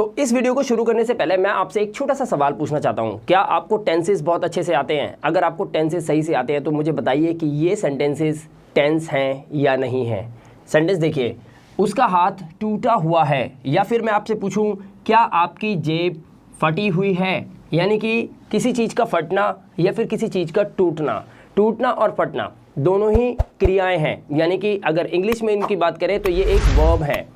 तो इस वीडियो को शुरू करने से पहले मैं आपसे एक छोटा सा सवाल पूछना चाहता हूँ। क्या आपको टेंसेस बहुत अच्छे से आते हैं? अगर आपको टेंसेस सही से आते हैं तो मुझे बताइए कि ये सेंटेंसेस टेंस हैं या नहीं हैं। सेंटेंस देखिए, उसका हाथ टूटा हुआ है, या फिर मैं आपसे पूछूं क्या आपकी जेब फटी हुई है, यानी कि किसी चीज़ का फटना या फिर किसी चीज़ का टूटना। टूटना और फटना दोनों ही क्रियाएं हैं, यानी कि अगर इंग्लिश में इनकी बात करें तो ये एक वर्ब है,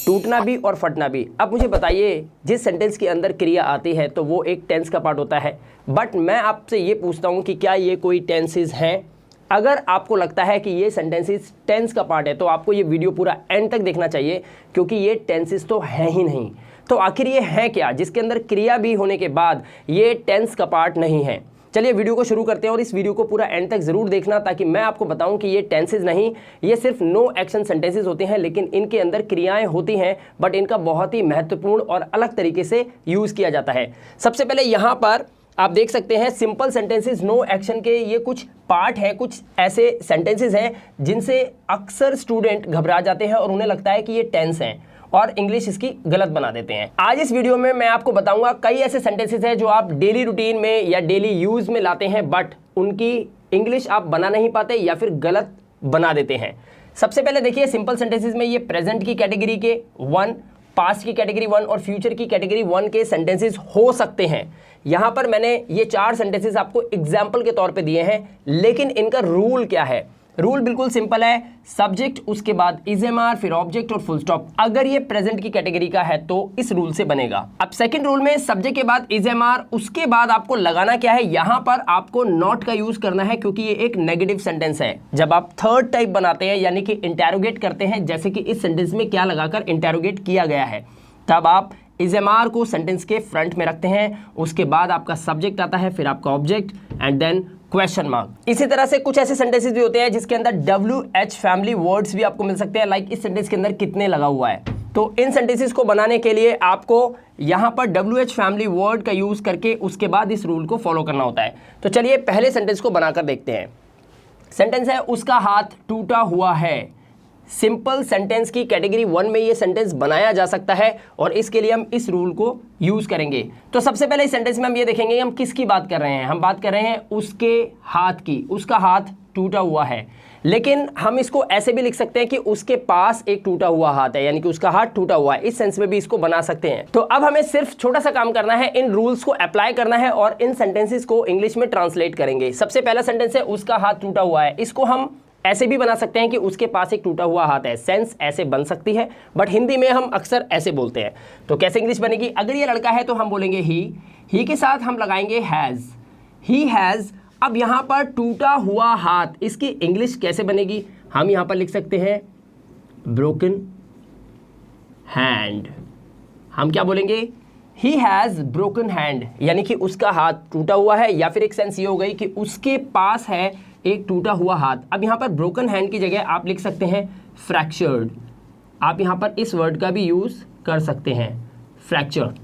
टूटना भी और फटना भी। अब मुझे बताइए, जिस सेंटेंस के अंदर क्रिया आती है तो वो एक टेंस का पार्ट होता है, बट मैं आपसे ये पूछता हूँ कि क्या ये कोई टेंसेस हैं? अगर आपको लगता है कि ये सेंटेंसेस टेंस का पार्ट है तो आपको ये वीडियो पूरा एंड तक देखना चाहिए, क्योंकि ये टेंसेस तो है ही नहीं। तो आखिर ये है क्या जिसके अंदर क्रिया भी होने के बाद ये टेंस का पार्ट नहीं है? चलिए वीडियो को शुरू करते हैं और इस वीडियो को पूरा एंड तक जरूर देखना, ताकि मैं आपको बताऊं कि ये टेंसेस नहीं, ये सिर्फ नो एक्शन सेंटेंसेस होते हैं, लेकिन इनके अंदर क्रियाएं होती हैं, बट इनका बहुत ही महत्वपूर्ण और अलग तरीके से यूज़ किया जाता है। सबसे पहले यहाँ पर आप देख सकते हैं सिंपल सेंटेंसेस नो एक्शन के ये कुछ पार्ट हैं, कुछ ऐसे सेंटेंसेस हैं जिनसे अक्सर स्टूडेंट घबरा जाते हैं और उन्हें लगता है कि ये टेंस हैं और इंग्लिश इसकी गलत बना देते हैं। आज इस वीडियो में मैं आपको बताऊंगा कई ऐसे सेंटेंसेस हैं जो आप डेली रूटीन में या डेली यूज में लाते हैं, बट उनकी इंग्लिश आप बना नहीं पाते या फिर गलत बना देते हैं। सबसे पहले देखिए, सिंपल सेंटेंसेस में ये प्रेजेंट की कैटेगरी के 1, पास्ट की कैटेगरी 1 और फ्यूचर की कैटेगरी 1 के सेंटेंसेस हो सकते हैं। यहाँ पर मैंने ये 4 सेंटेंसेस आपको एग्जाम्पल के तौर पे दिए हैं, लेकिन इनका रूल क्या है? रूल बिल्कुल सिंपल है, सब्जेक्ट, उसके बाद इज एम आर, फिर ऑब्जेक्ट और फुल स्टॉप। अगर ये प्रेजेंट की कैटेगरी का है तो इस रूल से बनेगा। अब सेकंड रूल में सब्जेक्ट के बाद इज एम आर, उसके बाद आपको लगाना क्या है? यहाँ पर आपको नॉट का यूज करना है, क्योंकि ये एक नेगेटिव सेंटेंस है। जब आप थर्ड टाइप बनाते हैं, यानी कि इंटेरोगेट करते हैं, जैसे कि इस सेंटेंस में क्या लगाकर इंटेरोगेट किया गया है, तब आप इज एम आर को सेंटेंस के फ्रंट में रखते हैं, उसके बाद आपका सब्जेक्ट आता है, फिर आपका object and then question mark. इसी तरह से कुछ ऐसे सेंटेंसेस भी होते हैं जिसके अंदर WH फैमिली वर्ड्स भी आपको मिल सकते हैं, लाइक इस सेंटेंस के अंदर कितने लगा हुआ है। तो इन सेंटेंसेस को बनाने के लिए आपको यहाँ पर WH फैमिली वर्ड का यूज करके उसके बाद इस रूल को फॉलो करना होता है। तो चलिए पहले सेंटेंस को बनाकर देखते हैं। सेंटेंस है, उसका हाथ टूटा हुआ है। सिंपल सेंटेंस की कैटेगरी 1 में ये सेंटेंस बनाया जा सकता है और इसके लिए हम इस रूल को यूज करेंगे। तो सबसे पहले इस सेंटेंस में हम ये देखेंगे हम किसकी बात कर रहे हैं। हम बात कर रहे हैं उसके हाथ की। उसका हाथ टूटा हुआ है, लेकिन हम इसको ऐसे भी लिख सकते हैं कि उसके पास एक टूटा हुआ हाथ है, यानी कि उसका हाथ टूटा हुआ है। इस सेंस में भी इसको बना सकते हैं। तो अब हमें सिर्फ छोटा सा काम करना है, इन रूल्स को अप्लाई करना है और इन सेंटेंसेस को इंग्लिश में ट्रांसलेट करेंगे। सबसे पहला सेंटेंस है, उसका हाथ टूटा हुआ है। इसको हम ऐसे भी बना सकते हैं कि उसके पास एक टूटा हुआ हाथ है। सेंस ऐसे बन सकती है, बट हिंदी में हम अक्सर ऐसे बोलते हैं। तो कैसे इंग्लिश बनेगी? अगर ये लड़का है तो हम बोलेंगे ही के साथ हम लगाएंगे हैज़, ही हैज़। अब यहाँ पर टूटा हुआ हाथ, इसकी इंग्लिश कैसे बनेगी? हम यहाँ पर लिख सकते हैं ब्रोकन हैंड। हम क्या बोलेंगे? ही हैज़ ब्रोकन हैंड, यानी कि उसका हाथ टूटा हुआ है, या फिर एक सेंस ये हो गई कि उसके पास है एक टूटा हुआ हाथ। अब यहाँ पर ब्रोकन हैंड की जगह आप लिख सकते हैं फ्रैक्चर्ड। आप यहाँ पर इस वर्ड का भी यूज़ कर सकते हैं, फ्रैक्चर्ड,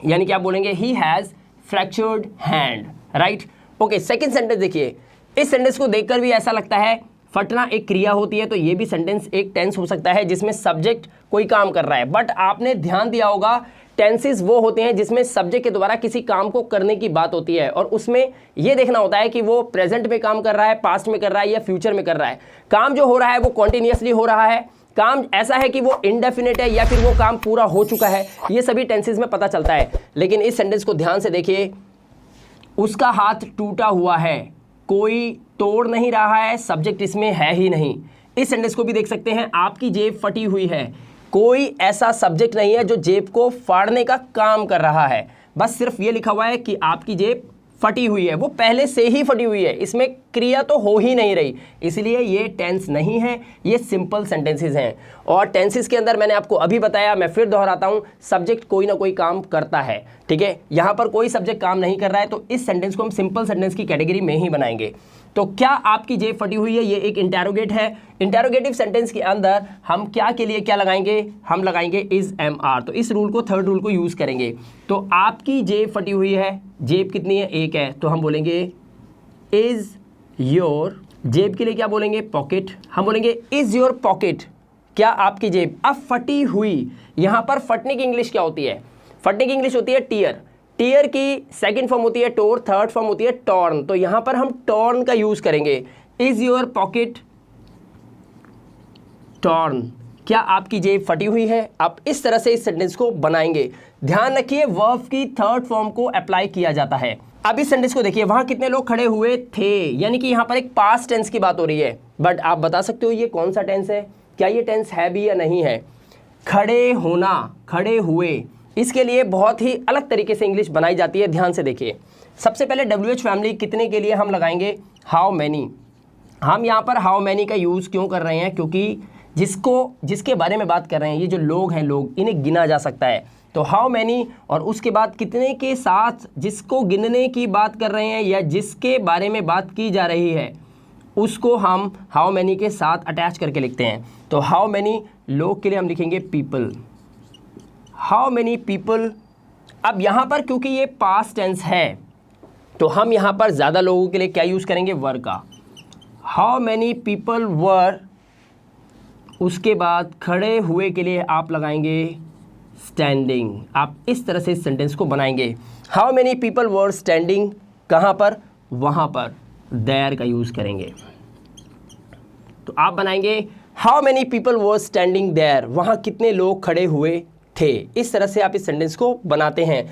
यानी कि आप बोलेंगे he has fractured hand, right? Okay, second sentence देखिए। इस सेंटेंस को देखकर भी ऐसा लगता है फटना एक क्रिया होती है, तो ये भी सेंटेंस एक टेंस हो सकता है जिसमें सब्जेक्ट कोई काम कर रहा है। बट आपने ध्यान दिया होगा, टेंसेस वो होते हैं जिसमें सब्जेक्ट के द्वारा किसी काम को करने की बात होती है, और उसमें ये देखना होता है कि वो प्रेजेंट में काम कर रहा है, पास्ट में कर रहा है या फ्यूचर में कर रहा है। काम जो हो रहा है वो कॉन्टिन्यूसली हो रहा है, काम ऐसा है कि वो इंडेफिनिट है, या फिर वो काम पूरा हो चुका है। ये सभी टेंसेस में पता चलता है। लेकिन इस सेंटेंस को ध्यान से देखिए, उसका हाथ टूटा हुआ है, कोई तोड़ नहीं रहा है, सब्जेक्ट इसमें है ही नहीं। इस सेंटेंस को भी देख सकते हैं, आपकी जेब फटी हुई है, कोई ऐसा सब्जेक्ट नहीं है जो जेब को फाड़ने का काम कर रहा है। बस सिर्फ ये लिखा हुआ है कि आपकी जेब फटी हुई है, वो पहले से ही फटी हुई है, इसमें क्रिया तो हो ही नहीं रही, इसलिए ये टेंस नहीं है, ये सिंपल सेंटेंसेस हैं। और टेंसेस के अंदर मैंने आपको अभी बताया, मैं फिर दोहराता हूँ, सब्जेक्ट कोई ना कोई काम करता है, ठीक है? यहाँ पर कोई सब्जेक्ट काम नहीं कर रहा है, तो इस सेंटेंस को हम सिंपल सेंटेंस की कैटेगरी में ही बनाएंगे। तो क्या आपकी जेब फटी हुई है, ये एक इंटेरोगेट है। इंटेरोगेटिव सेंटेंस के अंदर हम क्या के लिए क्या लगाएंगे? हम लगाएंगे इज एम आर। तो इस रूल को, थर्ड रूल को यूज करेंगे। तो आपकी जेब फटी हुई है, जेब कितनी है? एक है, तो हम बोलेंगे इज योर, जेब के लिए क्या बोलेंगे? पॉकेट। हम बोलेंगे इज योर पॉकेट, क्या आपकी जेब? अब फटी हुई, यहाँ पर फटने की इंग्लिश क्या होती है? फटने की इंग्लिश होती है टीयर, टीयर की सेकंड फॉर्म होती है टोर, थर्ड फॉर्म होती है टॉर्न। तो यहां पर हम टॉर्न का यूज करेंगे। इज योर पॉकेट टॉर्न, क्या आपकी जेब फटी हुई है? आप इस तरह से इस सेंटेंस को बनाएंगे। ध्यान रखिए वर्ब की थर्ड फॉर्म को अप्लाई किया जाता है। अब इस सेंटेंस को देखिए, वहां कितने लोग खड़े हुए थे, यानी कि यहां पर एक पास्ट टेंस की बात हो रही है। बट आप बता सकते हो ये कौन सा टेंस है, क्या ये टेंस है भी या नहीं है? खड़े होना, खड़े हुए, इसके लिए बहुत ही अलग तरीके से इंग्लिश बनाई जाती है। ध्यान से देखिए, सबसे पहले WH फैमिली कितने के लिए हम लगाएंगे हाउ मैनी। हम यहाँ पर हाउ मैनी का यूज़ क्यों कर रहे हैं? क्योंकि जिसके बारे में बात कर रहे हैं, ये जो लोग हैं, लोग, इन्हें गिना जा सकता है। तो हाउ मैनी और उसके बाद कितने के साथ जिसको गिनने की बात कर रहे हैं या जिसके बारे में बात की जा रही है, उसको हम हाउ मैनी के साथ अटैच करके लिखते हैं। तो हाउ मैनी लोग के लिए हम लिखेंगे पीपल, हाउ मैनी पीपल। अब यहाँ पर क्योंकि ये पास्ट टेंस है, तो हम यहाँ पर ज़्यादा लोगों के लिए क्या यूज़ करेंगे? वर का। हाउ मैनी पीपल वर, उसके बाद खड़े हुए के लिए आप लगाएंगे स्टैंडिंग। आप इस तरह से इस सेंटेंस को बनाएंगे। How many people were standing, कहाँ पर? वहाँ पर देयर का यूज़ करेंगे। तो आप बनाएंगे how many people were standing there, वहाँ कितने लोग खड़े हुए थे। इस तरह से आप इस सेंटेंस को बनाते हैं।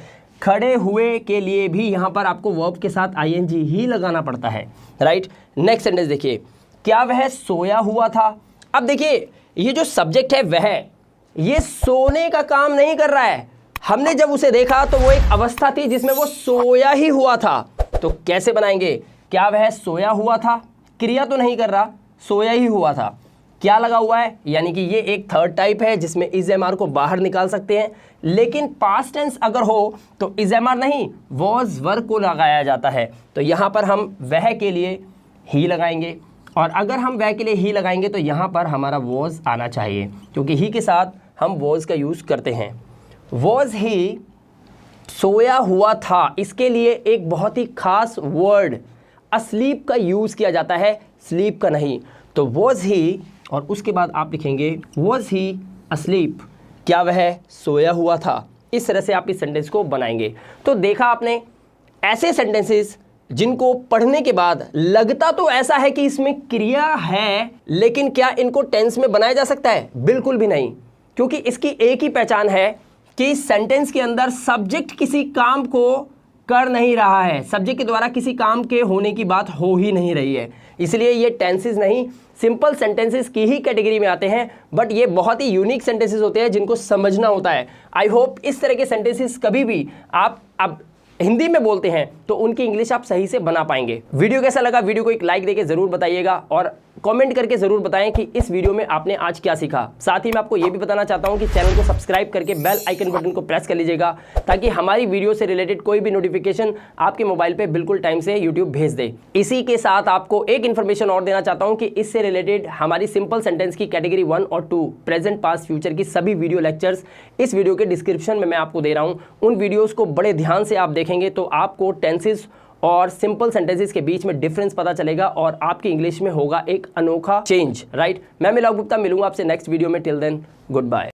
खड़े हुए के लिए भी यहाँ पर आपको वर्ब के साथ ing ही लगाना पड़ता है, राइट। नेक्स्ट सेंटेंस देखिए, क्या वह सोया हुआ था? अब देखिए, ये जो सब्जेक्ट है वह ये सोने का काम नहीं कर रहा है। हमने जब उसे देखा तो वो एक अवस्था थी जिसमें वो सोया ही हुआ था। तो कैसे बनाएंगे? क्या वह सोया हुआ था, क्रिया तो नहीं कर रहा, सोया ही हुआ था। क्या लगा हुआ है? यानी कि ये एक थर्ड टाइप है जिसमें इज एम आर को बाहर निकाल सकते हैं। लेकिन पास्ट टेंस अगर हो तो इज एम आर नहीं, वॉज वर को लगाया जाता है। तो यहाँ पर हम वह के लिए ही लगाएंगे, और अगर हम वह के लिए ही लगाएंगे तो यहाँ पर हमारा वॉज आना चाहिए, क्योंकि ही के साथ हम वॉज का यूज़ करते हैं। वॉज ही सोया हुआ था, इसके लिए एक बहुत ही खास वर्ड अस्लीप का यूज़ किया जाता है, स्लीप का नहीं। तो वॉज ही और उसके बाद आप लिखेंगे वॉज ही अस्लीप, क्या वह सोया हुआ था। इस तरह से आप इस सेंटेंस को बनाएंगे। तो देखा आपने, ऐसे सेंटेंसेस जिनको पढ़ने के बाद लगता तो ऐसा है कि इसमें क्रिया है, लेकिन क्या इनको टेंस में बनाया जा सकता है? बिल्कुल भी नहीं, क्योंकि इसकी एक ही पहचान है कि सेंटेंस के अंदर सब्जेक्ट किसी काम को कर नहीं रहा है, सब्जेक्ट के द्वारा किसी काम के होने की बात हो ही नहीं रही है। इसलिए ये टेंसेस नहीं, सिंपल सेंटेंसेस की ही कैटेगरी में आते हैं। बट ये बहुत ही यूनिक सेंटेंसेस होते हैं जिनको समझना होता है। आई होप इस तरह के सेंटेंसेस कभी भी आप अब हिंदी में बोलते हैं तो उनकी इंग्लिश आप सही से बना पाएंगे। वीडियो कैसा लगा? वीडियो को एक लाइक देके ज़रूर बताइएगा और कमेंट करके ज़रूर बताएं कि इस वीडियो में आपने आज क्या सीखा। साथ ही मैं आपको ये भी बताना चाहता हूं कि चैनल को सब्सक्राइब करके बेल आइकन बटन को प्रेस कर लीजिएगा, ताकि हमारी वीडियो से रिलेटेड कोई भी नोटिफिकेशन आपके मोबाइल पे बिल्कुल टाइम से यूट्यूब भेज दे। इसी के साथ आपको एक इन्फॉर्मेशन और देना चाहता हूँ कि इससे रिलेटेड हमारी सिंपल सेंटेंस की कैटेगरी 1 और 2 प्रेजेंट पास्ट फ्यूचर की सभी वीडियो लेक्चर्स इस वीडियो के डिस्क्रिप्शन में मैं आपको दे रहा हूँ। उन वीडियोज़ को बड़े ध्यान से आप देखेंगे तो आपको टेंसेस और सिंपल सेंटेंसेस के बीच में डिफरेंस पता चलेगा और आपकी इंग्लिश में होगा एक अनोखा चेंज, राइट। मैं मिलाव गुप्ता मिलूंगा आपसे नेक्स्ट वीडियो में। Till then good bye.